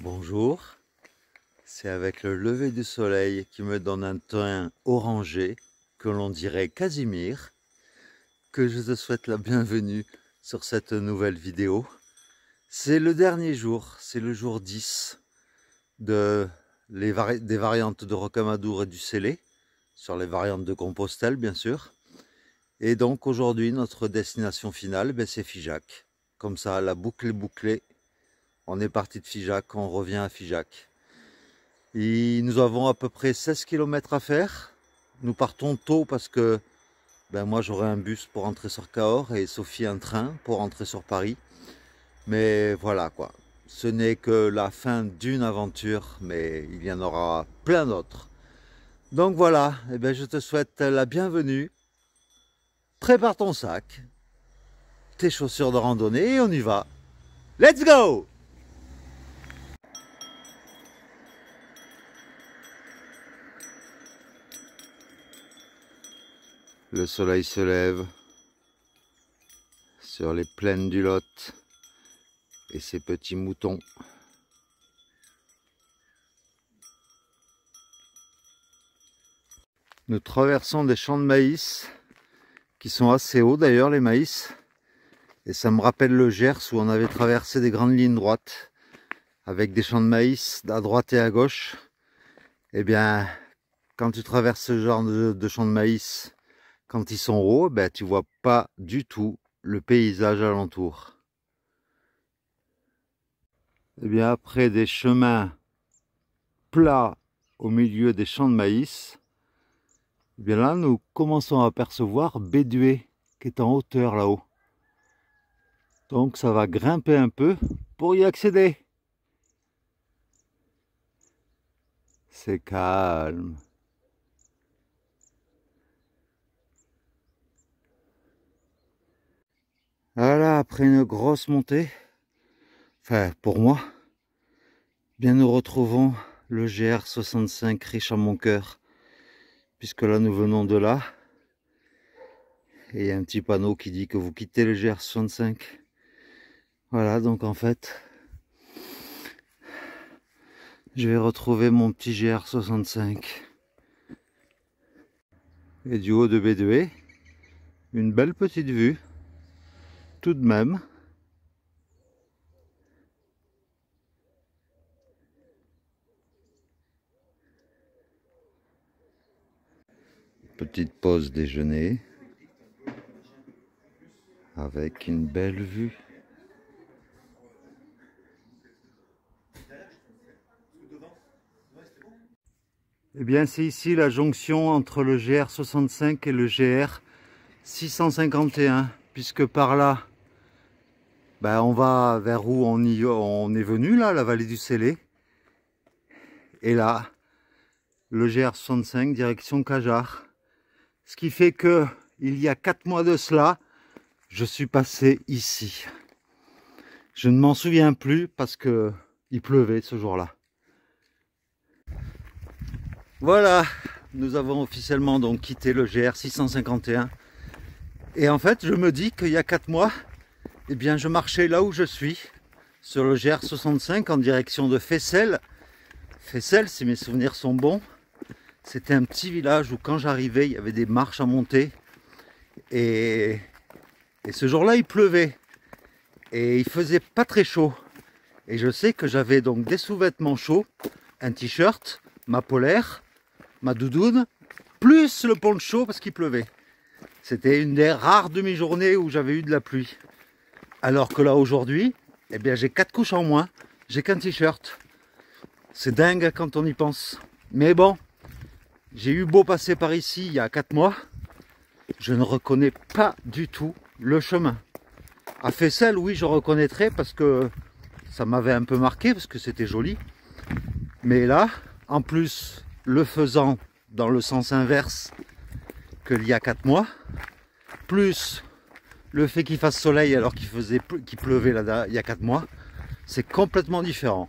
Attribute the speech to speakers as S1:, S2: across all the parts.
S1: Bonjour, c'est avec le lever du soleil qui me donne un teint orangé, que l'on dirait Casimir, que je te souhaite la bienvenue sur cette nouvelle vidéo. C'est le dernier jour, c'est le jour 10 des variantes de Rocamadour et du Célé, sur les variantes de Compostelle bien sûr. Et donc aujourd'hui notre destination finale, c'est Figeac. Comme ça la boucle est bouclée, on est parti de Figeac, on revient à Figeac. Et nous avons à peu près 16 km à faire. Nous partons tôt parce que moi j'aurai un bus pour rentrer sur Cahors et Sophie un train pour rentrer sur Paris. Mais voilà quoi, ce n'est que la fin d'une aventure, mais il y en aura plein d'autres. Donc voilà, je te souhaite la bienvenue. Prépare ton sac, tes chaussures de randonnée et on y va. Let's go! Le soleil se lève sur les plaines du Lot et ses petits moutons. Nous traversons des champs de maïs qui sont assez hauts d'ailleurs, les maïs. Et ça me rappelle le Gers où on avait traversé des grandes lignes droites avec des champs de maïs à droite et à gauche. Eh bien, quand tu traverses ce genre de champs de maïs, quand ils sont hauts, tu vois pas du tout le paysage alentour. Eh bien, après des chemins plats au milieu des champs de maïs, eh bien là, nous commençons à apercevoir Bédué qui est en hauteur là-haut. Donc ça va grimper un peu pour y accéder. C'est calme. Voilà, après une grosse montée, enfin pour moi, bien nous retrouvons le GR 65 riche à mon cœur, puisque là nous venons de là. Et il y a un petit panneau qui dit que vous quittez le GR 65. Voilà, donc en fait, je vais retrouver mon petit GR 65. Et du haut de Bédué, une belle petite vue, tout de même. Petite pause déjeuner, avec une belle vue. Eh bien, c'est ici la jonction entre le GR 65 et le GR 651, puisque par là, on va vers où on est venu, là, la vallée du Célé. Et là, le GR 65, direction Cajarc. Ce qui fait que, il y a 4 mois de cela, je suis passé ici. Je ne m'en souviens plus parce que il pleuvait ce jour-là. Voilà, nous avons officiellement donc quitté le GR 651. Et en fait, je me dis qu'il y a 4 mois, eh bien, je marchais là où je suis, sur le GR 65 en direction de Fessel. Fessel, si mes souvenirs sont bons, c'était un petit village où quand j'arrivais, il y avait des marches à monter. Et ce jour-là, il pleuvait. Et il faisait pas très chaud. Et je sais que j'avais donc des sous-vêtements chauds, un t-shirt, ma polaire, ma doudoune, plus le poncho parce qu'il pleuvait. C'était une des rares demi-journées où j'avais eu de la pluie. Alors que là aujourd'hui, eh bien j'ai 4 couches en moins, j'ai qu'un t-shirt. C'est dingue quand on y pense. Mais bon, j'ai eu beau passer par ici il y a 4 mois, je ne reconnais pas du tout le chemin. À Fessel, oui, je reconnaîtrais parce que ça m'avait un peu marqué, parce que c'était joli. Mais là, en plus, le faisant dans le sens inverse qu'il y a 4 mois, plus le fait qu'il fasse soleil alors qu'il pleuvait là, il y a 4 mois, c'est complètement différent.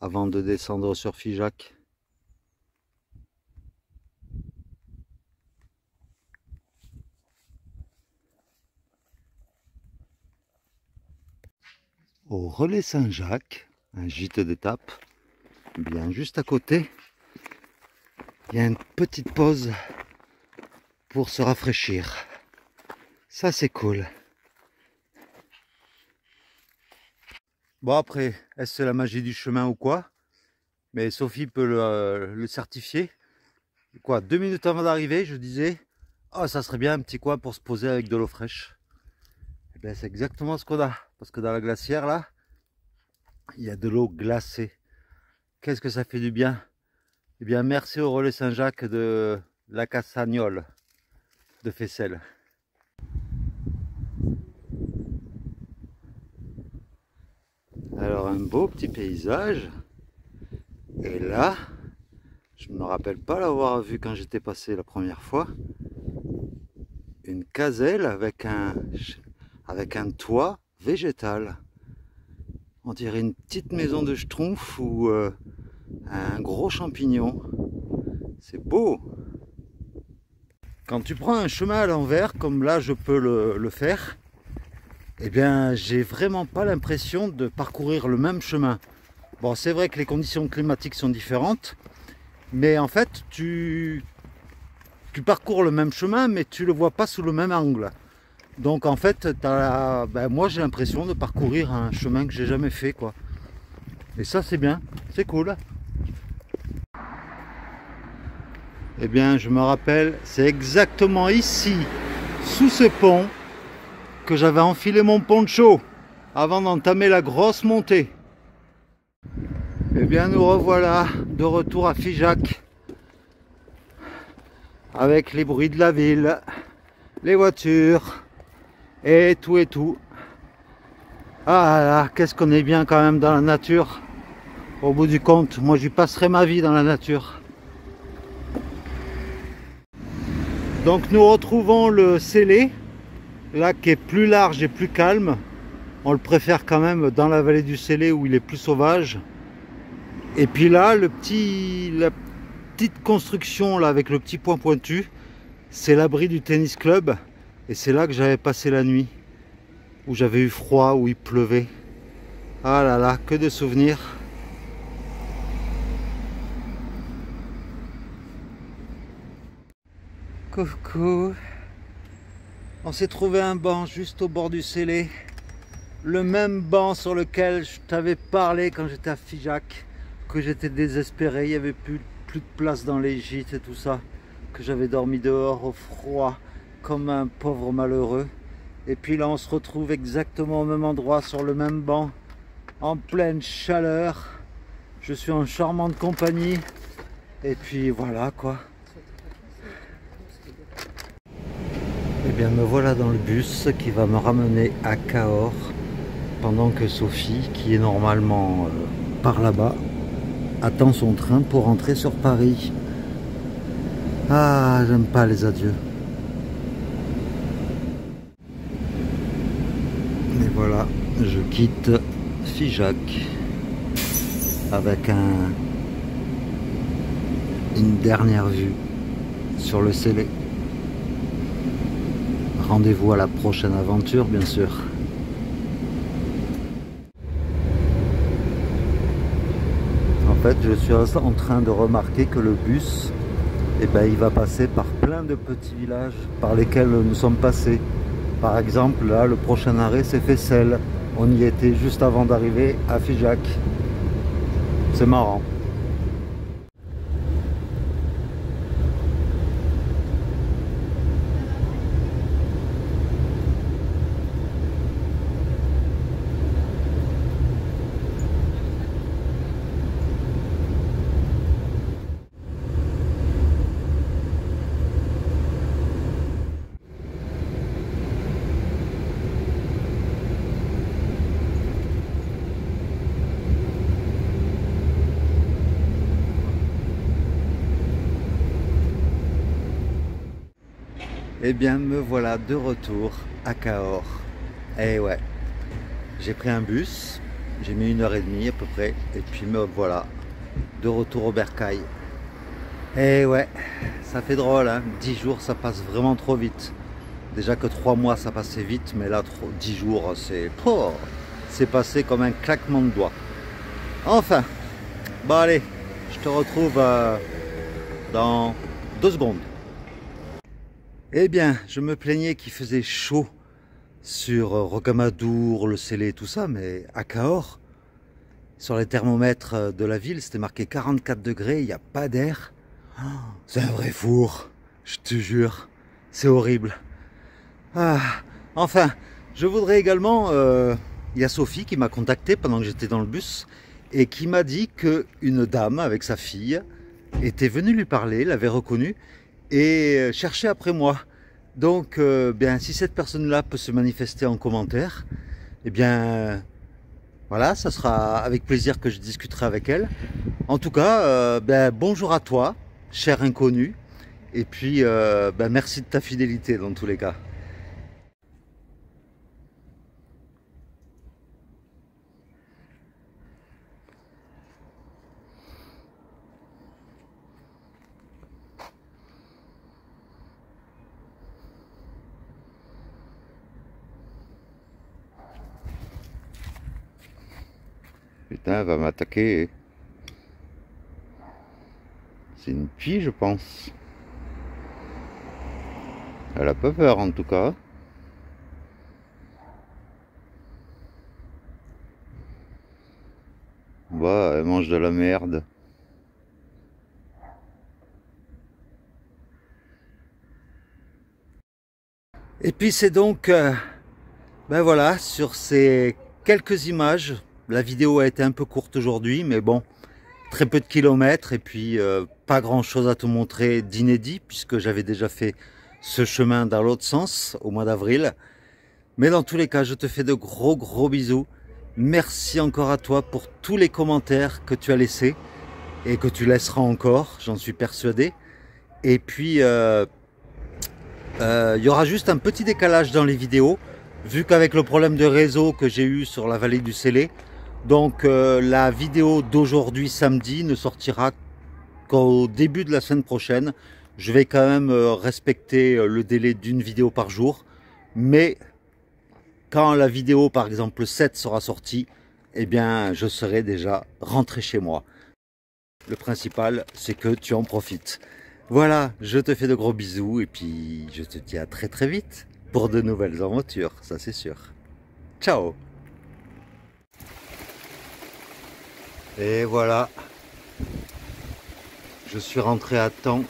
S1: avant de descendre sur Figeac. Au relais Saint-Jacques, un gîte d'étape, bien juste à côté, il y a une petite pause pour se rafraîchir. Ça c'est cool. Bon après, est-ce que c'est la magie du chemin ou quoi? Mais Sophie peut le certifier. Quoi, 2 minutes avant d'arriver, je disais, oh, ça serait bien un petit coin pour se poser avec de l'eau fraîche. Et bien c'est exactement ce qu'on a. Parce que dans la glacière là, il y a de l'eau glacée. Qu'est-ce que ça fait du bien? Eh bien merci au relais Saint-Jacques de la Cassagnole de Fessel. Alors un beau petit paysage. Et là, je ne me rappelle pas l'avoir vu quand j'étais passé la première fois. Une caselle avec un toit végétal. On dirait une petite maison de schtroumpf ou un gros champignon. C'est beau. Quand tu prends un chemin à l'envers, comme là je peux le faire, eh bien j'ai vraiment pas l'impression de parcourir le même chemin. Bon, c'est vrai que les conditions climatiques sont différentes, mais en fait tu parcours le même chemin, mais tu le vois pas sous le même angle. Donc en fait, moi j'ai l'impression de parcourir un chemin que j'ai jamais fait, quoi. Et ça c'est bien, c'est cool. Eh bien je me rappelle, c'est exactement ici, sous ce pont, que j'avais enfilé mon poncho avant d'entamer la grosse montée. Eh bien nous revoilà de retour à Figeac, avec les bruits de la ville, les voitures et tout et tout. Ah là, qu'est-ce qu'on est bien quand même dans la nature. Au bout du compte, moi j'y passerai ma vie dans la nature. Donc nous retrouvons le Célé, là qui est plus large et plus calme. On le préfère quand même dans la vallée du Célé où il est plus sauvage. Et puis là, la petite construction là avec le petit point pointu, c'est l'abri du tennis club. Et c'est là que j'avais passé la nuit, où j'avais eu froid, où il pleuvait. Ah là là, que de souvenirs. Coucou. On s'est trouvé un banc juste au bord du Célé. Le même banc sur lequel je t'avais parlé quand j'étais à Figeac, que j'étais désespéré, il n'y avait plus de place dans les gîtes et tout ça, que j'avais dormi dehors au froid comme un pauvre malheureux. Et puis là on se retrouve exactement au même endroit, sur le même banc, en pleine chaleur. Je suis en charmante compagnie. Et puis voilà quoi. Et bien me voilà dans le bus qui va me ramener à Cahors, pendant que Sophie, qui est normalement par là-bas, attend son train pour rentrer sur Paris. Ah, j'aime pas les adieux. Et voilà, je quitte Figeac avec une dernière vue sur le Célé. Rendez-vous à la prochaine aventure, bien sûr. En fait, je suis en train de remarquer que le bus, eh ben, il va passer par plein de petits villages par lesquels nous sommes passés. Par exemple, là, le prochain arrêt, c'est Fessel. On y était juste avant d'arriver à Figeac. C'est marrant. Eh bien me voilà de retour à Cahors. Et ouais, j'ai pris un bus J'ai mis 1h30 à peu près. Et puis me voilà, de retour au bercail. Et ouais, ça fait drôle, hein. 10 jours, ça passe vraiment trop vite. Déjà que 3 mois, ça passait vite, mais là, 10 jours, c'est passé comme un claquement de doigts. Enfin, bon allez, je te retrouve dans 2 secondes. Eh bien, je me plaignais qu'il faisait chaud sur Rocamadour, le Célé, tout ça, mais à Cahors, sur les thermomètres de la ville, c'était marqué 44 degrés, il n'y a pas d'air. Oh, c'est un vrai four, je te jure, c'est horrible. Ah, enfin, je voudrais également, il y a Sophie qui m'a contacté pendant que j'étais dans le bus et qui m'a dit qu'une dame avec sa fille était venue lui parler, l'avait reconnue et cherchait après moi. Donc, bien, si cette personne-là peut se manifester en commentaire, eh bien, voilà, ça sera avec plaisir que je discuterai avec elle. En tout cas, ben, bonjour à toi, cher inconnu, et puis ben, merci de ta fidélité dans tous les cas. Putain, elle va m'attaquer. C'est une fille, je pense. Elle a pas peur en tout cas. Bah, elle mange de la merde. Et puis c'est donc, ben voilà, sur ces quelques images, la vidéo a été un peu courte aujourd'hui, mais bon, très peu de kilomètres et puis pas grand chose à te montrer d'inédit puisque j'avais déjà fait ce chemin dans l'autre sens au mois d'avril. Mais dans tous les cas, je te fais de gros bisous. Merci encore à toi pour tous les commentaires que tu as laissés et que tu laisseras encore, j'en suis persuadé. Et puis, il y aura juste un petit décalage dans les vidéos, vu qu'avec le problème de réseau que j'ai eu sur la vallée du Célé, donc la vidéo d'aujourd'hui samedi ne sortira qu'au début de la semaine prochaine. Je vais quand même respecter le délai d'une vidéo par jour, mais quand la vidéo par exemple 7 sera sortie, eh bien je serai déjà rentré chez moi. Le principal, c'est que tu en profites. Voilà, je te fais de gros bisous et puis je te dis à très vite pour de nouvelles aventures, ça c'est sûr. Ciao! Et voilà, je suis rentré à temps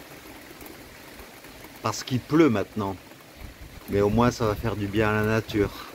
S1: parce qu'il pleut maintenant. Mais au moins ça va faire du bien à la nature.